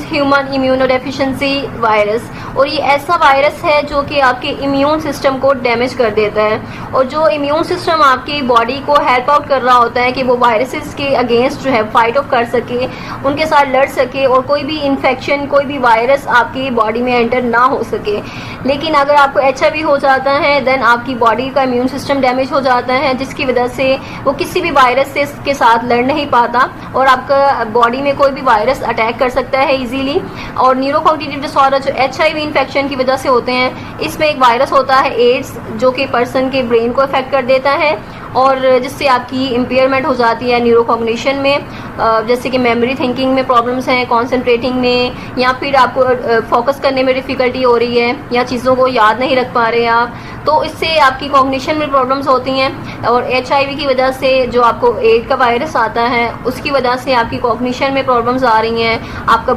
Human immunodeficiency virus, और ये ऐसा वायरस है जो कि आपके इम्यून सिस्टम को डैमेज कर देता है। और जो इम्यून सिस्टम आपकी बॉडी को हेल्प आउट कर रहा होता है कि वो वायरसेस के अगेंस्ट जो है फाइट ऑफ कर सके, उनके साथ लड़ सके और कोई भी इन्फेक्शन, कोई भी वायरस आपकी बॉडी में एंटर ना हो सके। लेकिन अगर आपको HIV हो जाता है देन आपकी बॉडी का इम्यून सिस्टम डैमेज हो जाता है, जिसकी वजह से वो किसी भी वायरस से के साथ लड़ नहीं पाता और आपका बॉडी में कोई भी वायरस अटैक कर सकता है इजीली। और न्यूरोकॉग्निटिव डिसऑर्डर जो HIV इन्फेक्शन की वजह से होते हैं, इसमें एक वायरस होता है एड्स जो कि पर्सन के ब्रेन को अफेक्ट कर देता है और जिससे आपकी इम्पेयरमेंट हो जाती है न्यूरोकॉग्निशन में, जैसे कि मेमोरी थिंकिंग में प्रॉब्लम्स हैं, कॉन्सेंट्रेटिंग में, या फिर आपको फोकस करने में डिफ़िकल्टी हो रही है या चीज़ों को याद नहीं रख पा रहे आप, तो इससे आपकी कॉग्निशन में प्रॉब्लम्स होती हैं। और HIV की वजह से जो आपको एड का वायरस आता है उसकी वजह से आपकी कॉग्निशन में प्रॉब्लम्स आ रही हैं, आपका